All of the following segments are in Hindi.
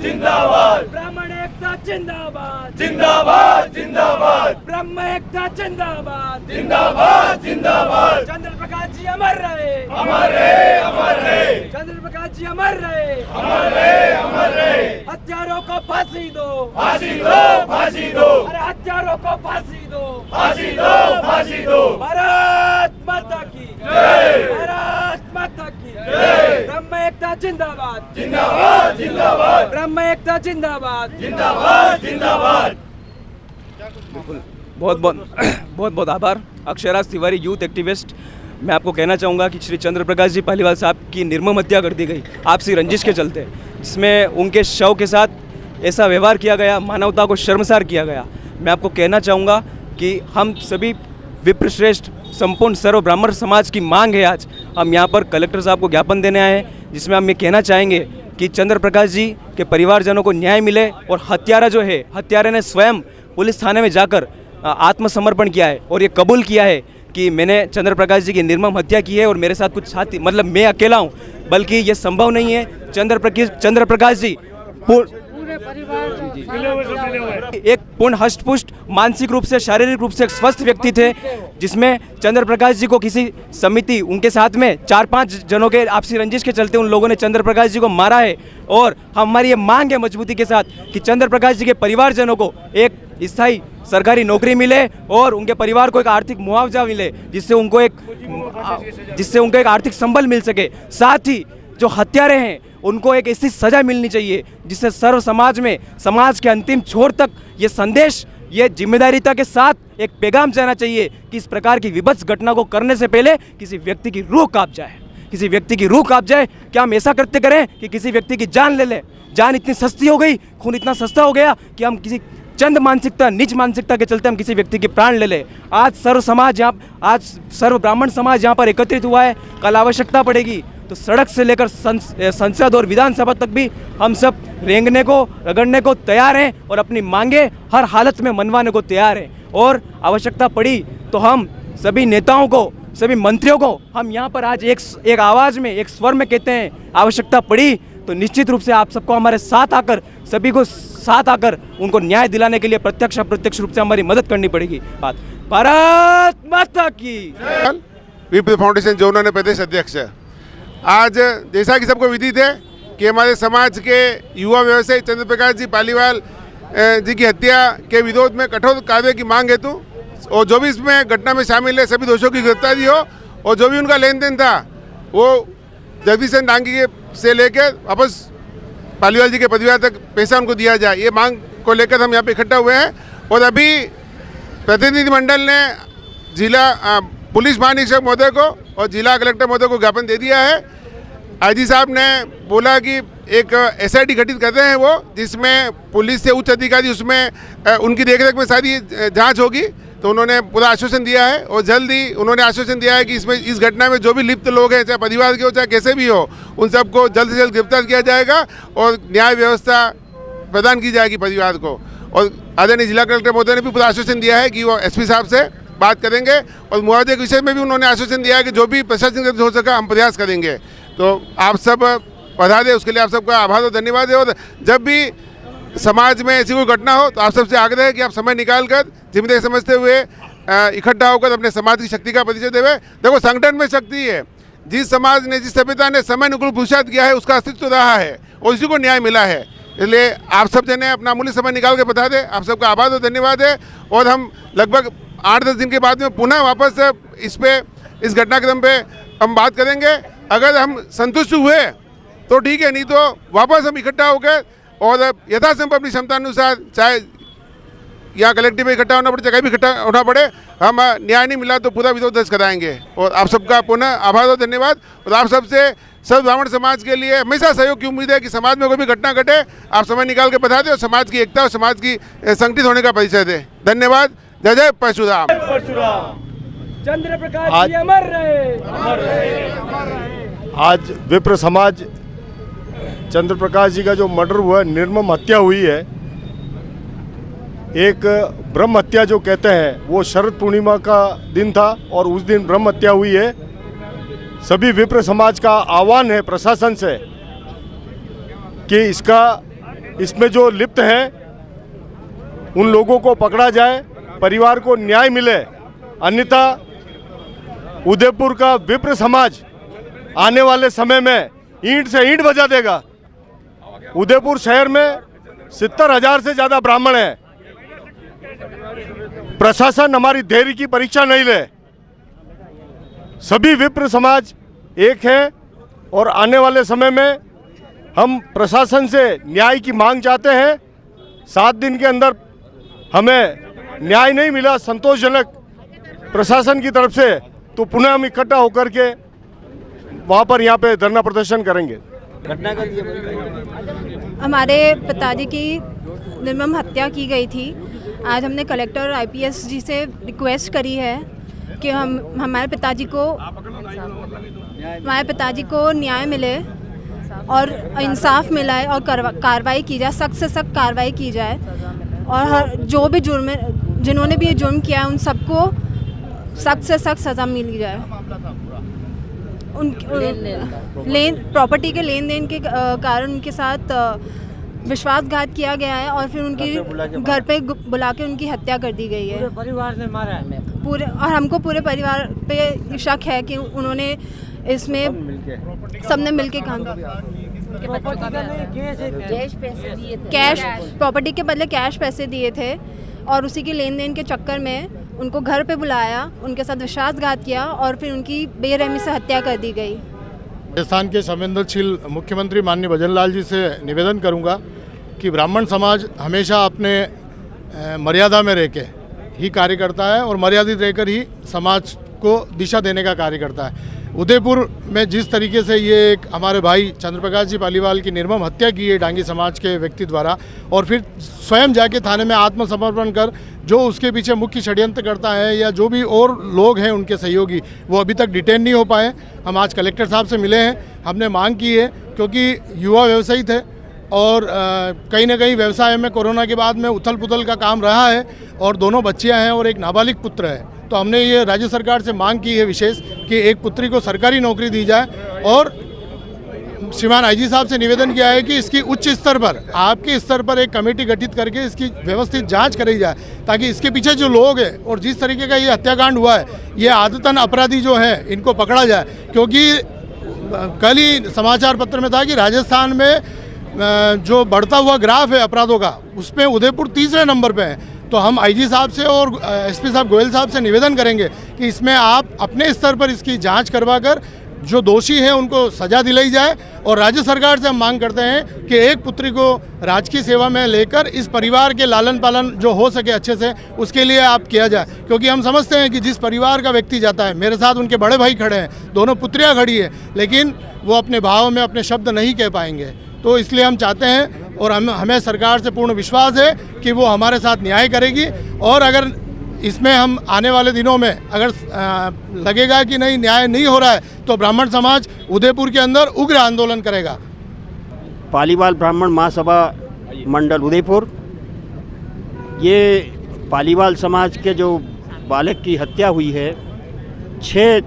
जिंदाबाद ब्राह्मण एकता जिंदाबाद जिंदाबाद जिंदाबाद ब्रह्म एकता जिंदाबाद जिंदाबाद जिंदाबाद चंद्र प्रकाश जी अमर रहे अमर रहे अमर रहे चंद्र प्रकाश जी अमर रहे अमर रहे अमर रहे हत्यारों को फांसी दो फांसी दो फांसी दो अरे हत्यारों को फांसी दो फांसी दो फांसी दो भारत माता की जय भारत माता की जय ब्रह्म एकता जिंदाबाद जिंदाबाद जिंदाबाद ब्रह्म एकता जिंदाबाद जिंदाबाद जिंदाबाद बहुत बहुत आभार। Akshraj Tiwari youth activist. मैं आपको कहना चाहूँगा कि श्री चंद्र प्रकाश जी पालीवाल साहब की निर्मम हत्या कर दी गई आपसी रंजिश के चलते, जिसमें उनके शव के साथ ऐसा व्यवहार किया गया, मानवता को शर्मसार किया गया। मैं आपको कहना चाहूँगा कि हम सभी विप्रश्रेष्ठ संपूर्ण सर्व ब्राह्मण समाज की मांग है। आज हम यहाँ पर कलेक्टर साहब को ज्ञापन देने आए हैं, जिसमें हम ये कहना चाहेंगे कि चंद्र प्रकाश जी के परिवारजनों को न्याय मिले और हत्यारा जो है, हत्यारे ने स्वयं पुलिस थाने में जाकर आत्मसमर्पण किया है और ये कबूल किया है कि मैंने चंद्र प्रकाश जी की निर्मम हत्या की है और मेरे साथ कुछ साथी, मतलब मैं अकेला हूँ, बल्कि ये संभव नहीं है। चंद्र प्रकाश जी एक पूर्ण हष्टपुष्ट, मानसिक रूप से शारीरिक रूप से एक स्वस्थ व्यक्ति थे, जिसमें चंद्र प्रकाश जी को किसी समिति, उनके साथ में 4-5 जनों के आपसी रंजिश के चलते उन लोगों ने चंद्र प्रकाश जी को मारा है। और हमारी ये मांग है मजबूती के साथ कि चंद्र प्रकाश जी के परिवारजनों को एक स्थायी सरकारी नौकरी मिले और उनके परिवार को एक आर्थिक मुआवजा मिले, जिससे उनको एक आर्थिक संबल मिल सके। साथ ही जो हत्यारे हैं उनको एक ऐसी सजा मिलनी चाहिए जिससे सर्व समाज में, समाज के अंतिम छोर तक ये संदेश, ये जिम्मेदारीता के साथ एक पैगाम जाना चाहिए कि इस प्रकार की विभत्स घटना को करने से पहले किसी व्यक्ति की रूह कांप जाए, किसी व्यक्ति की रूह कांप जाए। क्या हम ऐसा करते करें कि किसी व्यक्ति की जान ले लें? जान इतनी सस्ती हो गई, खून इतना सस्ता हो गया कि हम किसी चंद मानसिकता, नीच मानसिकता के चलते हम किसी व्यक्ति के प्राण ले लें। आज सर्व ब्राह्मण समाज यहाँ पर एकत्रित हुआ है। कल आवश्यकता पड़ेगी तो सड़क से लेकर संसद और विधानसभा तक भी हम सब रेंगने को, रगड़ने को तैयार हैं और अपनी मांगे हर हालत में मनवाने को तैयार हैं। और आवश्यकता पड़ी तो हम सभी नेताओं को, सभी मंत्रियों को हम यहाँ पर आज एक आवाज़ में, एक स्वर में कहते हैं, आवश्यकता पड़ी तो निश्चित रूप से आप सबको हमारे साथ आकर, सभी को साथ आकर उनको न्याय दिलाने के लिए प्रत्यक्ष अप्रत्यक्ष रूप से हमारी मदद करनी पड़ेगी। भारत माता की विप्र फाउंडेशन जो उन्होंने प्रदेश अध्यक्ष है। आज जैसा कि सबको विदित है कि हमारे समाज के युवा व्यवसायी चंद्र प्रकाश जी पालीवाल जी की हत्या के विरोध में कठोर कार्रवाई की मांग हेतु और जो भी इसमें घटना में शामिल है सभी दोषियों की गिरफ्तारी हो और जो भी उनका लेन देन था वो जगदीश डांगी से लेकर वापस पालीवाल जी के परिवार तक पैसा उनको दिया जाए, ये मांग को लेकर हम यहाँ पे इकट्ठा हुए हैं। और अभी प्रतिनिधिमंडल ने जिला पुलिस महानिरीक्षक महोदय को और जिला कलेक्टर महोदय को ज्ञापन दे दिया है। आईजी साहब ने बोला कि एक एसआईटी गठित कर रहे हैं वो, जिसमें पुलिस से उच्च अधिकारी उसमें उनकी देखरेख में सारी जांच होगी। तो उन्होंने पूरा आश्वासन दिया है और जल्द ही उन्होंने आश्वासन दिया है कि इसमें इस घटना में जो भी लिप्त लोग हैं, चाहे परिवार के हो चाहे कैसे भी हो, उन सबको जल्द से जल्द गिरफ्तार किया जाएगा और न्याय व्यवस्था प्रदान की जाएगी परिवार को। और आदरणीय जिला कलेक्टर महोदय ने भी पूरा आश्वासन दिया है कि वो एसपी साहब से बात करेंगे और मुआवजे के विषय में भी उन्होंने आश्वासन दिया है कि जो भी प्रशासन से हो सका हम प्रयास करेंगे। तो आप सब पधारे, उसके लिए आप सबका आभार और धन्यवाद है। और जब भी समाज में ऐसी कोई घटना हो तो आप सबसे आग्रह है कि आप समय निकाल कर जिम्मेदारी समझते हुए इकट्ठा होकर अपने समाज की शक्ति का परिचय देवे। देखो, संगठन में शक्ति है। जिस समाज ने, जिस सभ्यता ने समय अनुकूल पुरुषार्थ किया है उसका अस्तित्व रहा है और इसी को न्याय मिला है। इसलिए आप सब जने अपना अमूल्य समय निकाल के बता दें। आप सबका आभार और धन्यवाद है। और हम लगभग 8-10 दिन के बाद में पुनः वापस इस घटनाक्रम पे हम बात करेंगे। अगर हम संतुष्ट हुए तो ठीक है, नहीं तो वापस हम इकट्ठा होकर और यथासंभव अपनी क्षमता अनुसार, चाहे यहाँ कलेक्टिव में इकट्ठा होना पड़े, चाहे भी इकट्ठा होना पड़े, हम न्याय नहीं मिला तो पूरा विरोध दर्ज कराएंगे। और आप सबका पुनः आभार और धन्यवाद। और आप सबसे सर्व ब्राह्मण समाज के लिए हमेशा सहयोग की उम्मीद है कि समाज में कोई भी घटना घटे आप समय निकाल के बता दें और समाज की एकता और समाज की संगठित होने का परिचय दें। धन्यवाद। जय जय परशुराम। चंद्र प्रकाश जी अमर रहे। आज विप्र समाज चंद्र प्रकाश जी का जो मर्डर हुआ, निर्मम हत्या हुई है, एक ब्रह्म हत्या जो कहते हैं, वो शरद पूर्णिमा का दिन था और उस दिन ब्रह्म हत्या हुई है। सभी विप्र समाज का आह्वान है प्रशासन से कि इसका इसमें जो लिप्त हैं उन लोगों को पकड़ा जाए, परिवार को न्याय मिले, अन्यथा उदयपुर का विप्र समाज आने वाले समय में ईंट से ईंट बजा देगा। उदयपुर शहर में 70,000 से ज़्यादा ब्राह्मण हैं। प्रशासन हमारी धैर्य की परीक्षा नहीं ले। सभी विप्र समाज एक है और आने वाले समय में हम प्रशासन से न्याय की मांग चाहते हैं। 7 दिन के अंदर हमें न्याय नहीं मिला संतोषजनक प्रशासन की तरफ से, तो पुनः हम इकट्ठा होकर के वहाँ पर यहाँ पे धरना प्रदर्शन करेंगे। हमारे पिताजी की निर्मम हत्या की गई थी। आज हमने कलेक्टर और आईपीएस जी से रिक्वेस्ट करी है कि हमारे पिताजी को न्याय मिले और इंसाफ मिलाए और कार्रवाई की जाए, सख्त से सख्त कार्रवाई की जाए और जो भी जिन्होंने भी ये जुर्म किया है उन सबको सख्त से सख्त सज़ा मिल जाए। प्रॉपर्टी के लेन देन के कारण उनके साथ विश्वासघात किया गया है और फिर उनकी घर पे बुला के उनकी हत्या कर दी गई है। पूरे परिवार ने मारा है पूरे, और हमको पूरे परिवार पे शक है कि उन्होंने इसमें सबने मिलके काम कैश प्रॉपर्टी के बदले कैश पैसे दिए थे और उसी के लेन देन के चक्कर में उनको घर पे बुलाया, उनके साथ विश्वासघात किया और फिर उनकी बेरहमी से हत्या कर दी गई। राजस्थान के संवेदनशील मुख्यमंत्री माननीय भजन लाल जी से निवेदन करूंगा कि ब्राह्मण समाज हमेशा अपने मर्यादा में रह के ही कार्य करता है और मर्यादित रहकर ही समाज को दिशा देने का कार्य करता है। उदयपुर में जिस तरीके से ये एक हमारे भाई चंद्र प्रकाश जी पालीवाल की निर्मम हत्या की है डांगी समाज के व्यक्ति द्वारा और फिर स्वयं जाके थाने में आत्मसमर्पण कर जो उसके पीछे मुख्य षड्यंत्र करता है या जो भी और लोग हैं उनके सहयोगी वो अभी तक डिटेन नहीं हो पाए। हम आज कलेक्टर साहब से मिले हैं, हमने मांग की है क्योंकि युवा व्यवसायी थे और कहीं ना कहीं व्यवसाय में कोरोना के बाद में उथल पुथल का काम रहा है और दोनों बच्चियां हैं और एक नाबालिग पुत्र है। तो हमने ये राज्य सरकार से मांग की है विशेष कि एक पुत्री को सरकारी नौकरी दी जाए और श्रीमान आईजी साहब से निवेदन किया है कि इसकी उच्च स्तर पर आपके स्तर पर एक कमेटी गठित करके इसकी व्यवस्थित जांच करी जाए ताकि इसके पीछे जो लोग हैं और जिस तरीके का ये हत्याकांड हुआ है ये आदतन अपराधी जो हैं इनको पकड़ा जाए। क्योंकि कल ही समाचार पत्र में था कि राजस्थान में जो बढ़ता हुआ ग्राफ है अपराधों का उसमें उदयपुर तीसरे नंबर पे है। तो हम आईजी साहब से और एसपी साहब गोयल साहब से निवेदन करेंगे कि इसमें आप अपने स्तर पर इसकी जांच करवाकर जो दोषी हैं उनको सजा दिलाई जाए और राज्य सरकार से हम मांग करते हैं कि एक पुत्री को राजकीय सेवा में लेकर इस परिवार के लालन पालन जो हो सके अच्छे से उसके लिए आप किया जाए। क्योंकि हम समझते हैं कि जिस परिवार का व्यक्ति जाता है, मेरे साथ उनके बड़े भाई खड़े हैं, दोनों पुत्रियाँ खड़ी है, लेकिन वो अपने भाव में अपने शब्द नहीं कह पाएंगे। तो इसलिए हम चाहते हैं और हमें सरकार से पूर्ण विश्वास है कि वो हमारे साथ न्याय करेगी और अगर इसमें हम आने वाले दिनों में अगर लगेगा कि नहीं न्याय नहीं हो रहा है तो ब्राह्मण समाज उदयपुर के अंदर उग्र आंदोलन करेगा। पालीवाल ब्राह्मण महासभा मंडल उदयपुर, ये पालीवाल समाज के जो बालक की हत्या हुई है 6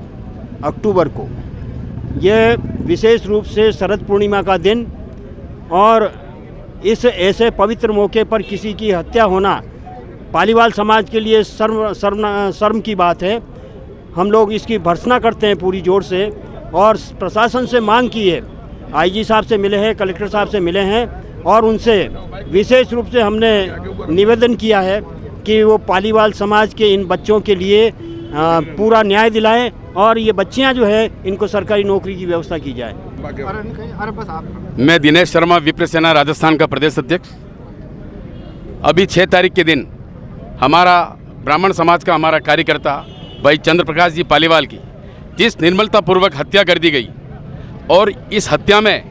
अक्टूबर को, ये विशेष रूप से शरद पूर्णिमा का दिन और इस ऐसे पवित्र मौके पर किसी की हत्या होना पालीवाल समाज के लिए शर्म की बात है। हम लोग इसकी भर्त्सना करते हैं पूरी जोर से और प्रशासन से मांग की है, आईजी साहब से मिले हैं, कलेक्टर साहब से मिले हैं और उनसे विशेष रूप से हमने निवेदन किया है कि वो पालीवाल समाज के इन बच्चों के लिए पूरा न्याय दिलाएं और ये बच्चियां जो है इनको सरकारी नौकरी की व्यवस्था की जाए। मैं दिनेश शर्मा विप्र सेना राजस्थान का प्रदेश अध्यक्ष। अभी 6 तारीख के दिन हमारा ब्राह्मण समाज का हमारा कार्यकर्ता भाई चंद्र प्रकाश जी पालीवाल की जिस निर्मलतापूर्वक हत्या कर दी गई और इस हत्या में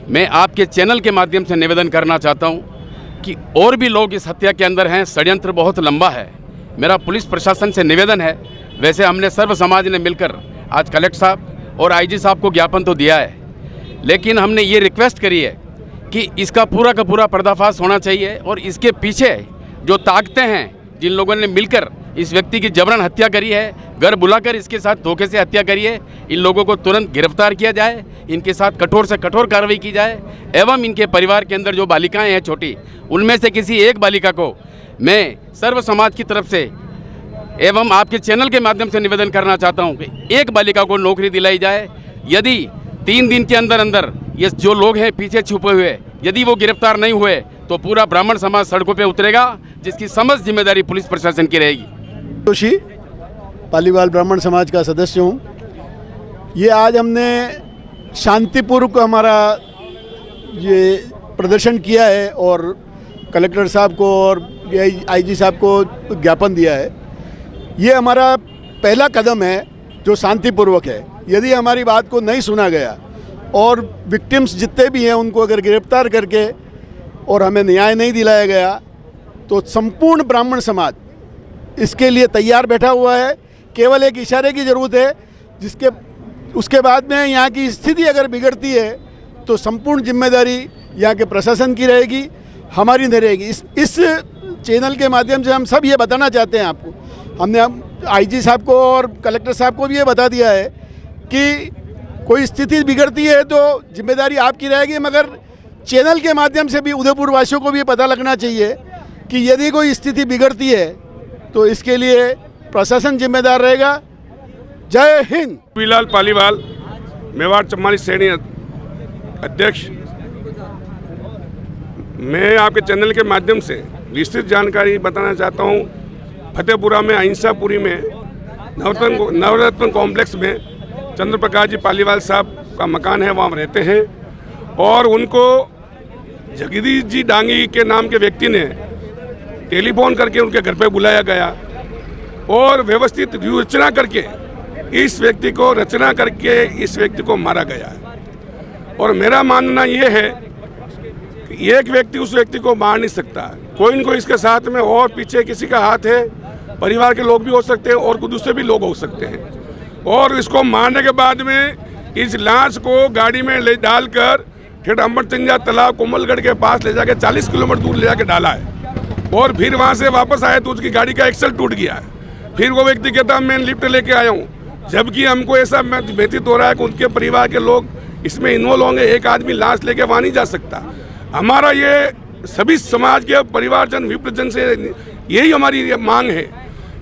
मैं आपके चैनल के माध्यम से निवेदन करना चाहता हूं कि और भी लोग इस हत्या के अंदर हैं। षड्यंत्र बहुत लंबा है। मेरा पुलिस प्रशासन से निवेदन है, वैसे हमने सर्व समाज ने मिलकर आज कलेक्टर साहब और आईजी साहब को ज्ञापन तो दिया है, लेकिन हमने ये रिक्वेस्ट करी है कि इसका पूरा का पूरा पर्दाफाश होना चाहिए और इसके पीछे जो ताकतें हैं जिन लोगों ने मिलकर इस व्यक्ति की जबरन हत्या करी है, घर बुलाकर इसके साथ धोखे से हत्या करी है। इन लोगों को तुरंत गिरफ्तार किया जाए, इनके साथ कठोर से कठोर कार्रवाई की जाए एवं इनके परिवार के अंदर जो बालिकाएं हैं छोटी, उनमें से किसी एक बालिका को मैं सर्व समाज की तरफ से एवं आपके चैनल के माध्यम से निवेदन करना चाहता हूं कि एक बालिका को नौकरी दिलाई जाए। यदि 3 दिन के अंदर अंदर ये जो लोग हैं पीछे छुपे हुए, यदि वो गिरफ्तार नहीं हुए तो पूरा ब्राह्मण समाज सड़कों पे उतरेगा, जिसकी समस्त जिम्मेदारी पुलिस प्रशासन की रहेगी। जोशी, पालीवाल ब्राह्मण समाज का सदस्य हूँ। ये आज हमने शांतिपूर्वक हमारा ये प्रदर्शन किया है और कलेक्टर साहब को और आईजी साहब को ज्ञापन दिया है। ये हमारा पहला कदम है जो शांतिपूर्वक है। यदि हमारी बात को नहीं सुना गया और विक्टिम्स जितने भी हैं उनको अगर गिरफ्तार करके और हमें न्याय नहीं दिलाया गया तो संपूर्ण ब्राह्मण समाज इसके लिए तैयार बैठा हुआ है। केवल एक इशारे की ज़रूरत है, उसके बाद में यहाँ की स्थिति अगर बिगड़ती है तो संपूर्ण जिम्मेदारी यहाँ के प्रशासन की रहेगी, हमारी नहीं रहेगी। इस चैनल के माध्यम से हम सब ये बताना चाहते हैं आपको। हमने आईजी साहब को और कलेक्टर साहब को भी ये बता दिया है कि कोई स्थिति बिगड़ती है तो जिम्मेदारी आपकी रहेगी, मगर चैनल के माध्यम से भी उदयपुर वासियों को भी पता लगना चाहिए कि यदि कोई स्थिति बिगड़ती है तो इसके लिए प्रशासन जिम्मेदार रहेगा। जय हिंद। विलाल पालीवाल, मेवाड़ चम्माली श्रेणी अध्यक्ष। मैं आपके चैनल के माध्यम से विस्तृत जानकारी बताना चाहता हूँ। फतेहपुरा में अहिंसापुरी में नवरत्न कॉम्प्लेक्स में चंद्र प्रकाश जी पालीवाल साहब का मकान है, वहाँ रहते हैं और उनको जगदीश जी डांगी के नाम के व्यक्ति ने टेलीफोन करके उनके घर पे बुलाया गया और व्यवस्थित रचना करके इस व्यक्ति को मारा गया। और मेरा मानना ये है कि एक व्यक्ति उस व्यक्ति को मार नहीं सकता, कोई न कोई इसके साथ में और पीछे किसी का हाथ है, परिवार के लोग भी हो सकते हैं और दूसरे भी लोग हो सकते हैं। और इसको मारने के बाद में इस लाश को गाड़ी में ले डालकर फिर अमरचंजा तालाब कोमलगढ़ के पास ले जाके 40 किलोमीटर दूर ले जाके डाला है और फिर वहाँ से वापस आए तो उसकी गाड़ी का एक्सल टूट गया है। फिर वो व्यक्ति कहता मैं लिफ्ट लेके आया हूँ, जबकि हमको ऐसा व्यतीत हो रहा है कि उनके परिवार के लोग इसमें इन्वॉल्व होंगे। एक आदमी लाश लेके वहाँ नहीं जा सकता। हमारा ये सभी समाज के परिवारजन विप्रजन से यही हमारी मांग है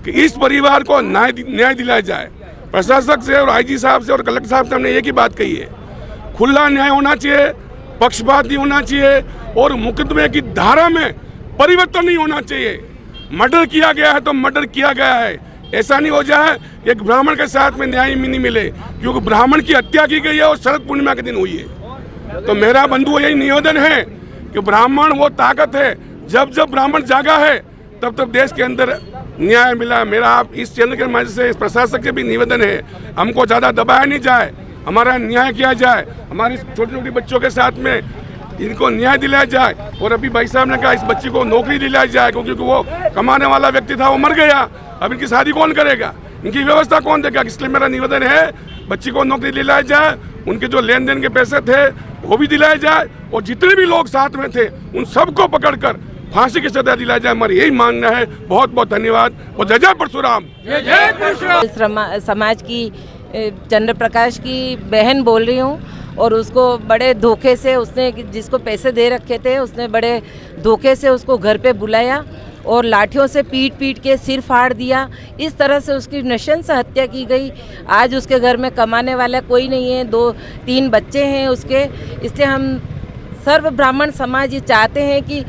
कि इस परिवार को न्याय दिलाया जाए। प्रशासक से और आईजी साहब से और कलेक्टर साहब से हमने एक ही बात कही है, खुला न्याय होना चाहिए, पक्षपात नहीं होना चाहिए और मुकदमे की धारा में परिवर्तन नहीं होना चाहिए। मर्डर किया गया है तो मर्डर किया गया है, ऐसा नहीं हो जाए एक ब्राह्मण के साथ में न्याय नहीं मिले, क्योंकि ब्राह्मण की हत्या की गई है और शरद पूर्णिमा के दिन हुई है। तो मेरा बंधु यही निवेदन है कि ब्राह्मण वो ताकत है, जब जब ब्राह्मण जागा है तब तब देश के अंदर न्याय मिला। मेरा आप इस चैनल के माध्यम से इस प्रशासक से भी निवेदन है, हमको ज़्यादा दबाया नहीं जाए, हमारा न्याय किया जाए, हमारी छोटी छोटी बच्चों के साथ में इनको न्याय दिलाया जाए। और अभी भाई साहब ने कहा इस बच्ची को नौकरी दिलाई जाए, क्योंकि वो कमाने वाला व्यक्ति था, वो मर गया, अब इनकी शादी कौन करेगा, इनकी व्यवस्था कौन देगा। इसलिए मेरा निवेदन है बच्ची को नौकरी दिलाई जाए, उनके जो लेन देन के पैसे थे वो भी दिलाए जाए और जितने भी लोग साथ में थे उन सबको पकड़कर फांसी की सजा दिलाई जाए। हमारी यही मांगना है। बहुत बहुत धन्यवाद और जय जय परशुराम। समाज की चंद्र प्रकाश की बहन बोल रही हूँ और उसको बड़े धोखे से उसने, जिसको पैसे दे रखे थे, उसने बड़े धोखे से उसको घर पे बुलाया और लाठियों से पीट पीट के सिर फाड़ दिया। इस तरह से उसकी नृशंस हत्या की गई। आज उसके घर में कमाने वाला कोई नहीं है, 2-3 बच्चे हैं उसके। इसलिए हम सर्व ब्राह्मण समाज ये चाहते हैं कि,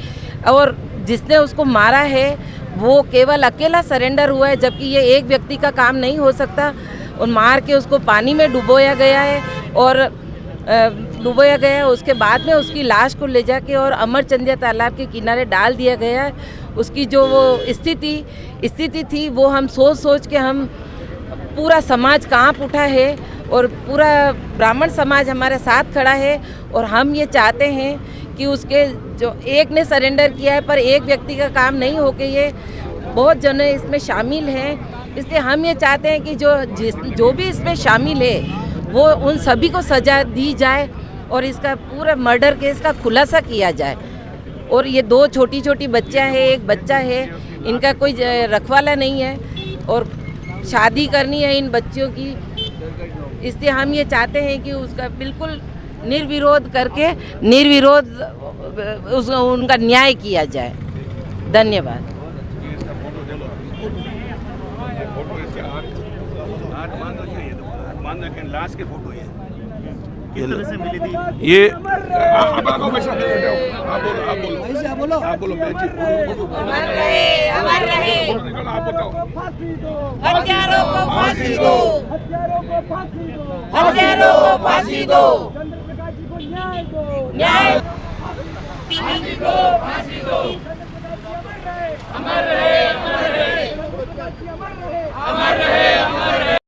और जिसने उसको मारा है वो केवल अकेला सरेंडर हुआ है, जबकि ये एक व्यक्ति का काम नहीं हो सकता। और मार के उसको पानी में डुबोया गया है और उसके बाद में उसकी लाश को ले जाके और अमरचंदिया तालाब के किनारे डाल दिया गया है। उसकी जो वो स्थिति थी वो हम सोच के हम पूरा समाज कांप उठा है और पूरा ब्राह्मण समाज हमारे साथ खड़ा है। और हम ये चाहते हैं कि उसके जो एक ने सरेंडर किया है, पर एक व्यक्ति का काम नहीं होके ये बहुत जने इसमें शामिल हैं। इसलिए हम ये चाहते हैं कि जो भी इसमें शामिल है वो उन सभी को सज़ा दी जाए और इसका पूरा मर्डर केस का खुलासा किया जाए। और ये 2 छोटी छोटी बच्चियाँ हैं, एक बच्चा है, इनका कोई रखवाला नहीं है। और शादी करनी है इन बच्चियों की, इसलिए हम ये चाहते हैं कि उसका बिल्कुल निर्विरोध करके उनका न्याय किया जाए। धन्यवाद। लास्ट के फोटो किस तरह से मिली थी? ये हत्यारों को फांसी दो, हत्यारों को फांसी दो, चंद्र प्रकाश जी को न्याय दो, फांसी दो, फांसी दो। अमर रहे, अमर रहे, अमर रहे, अमर रहे।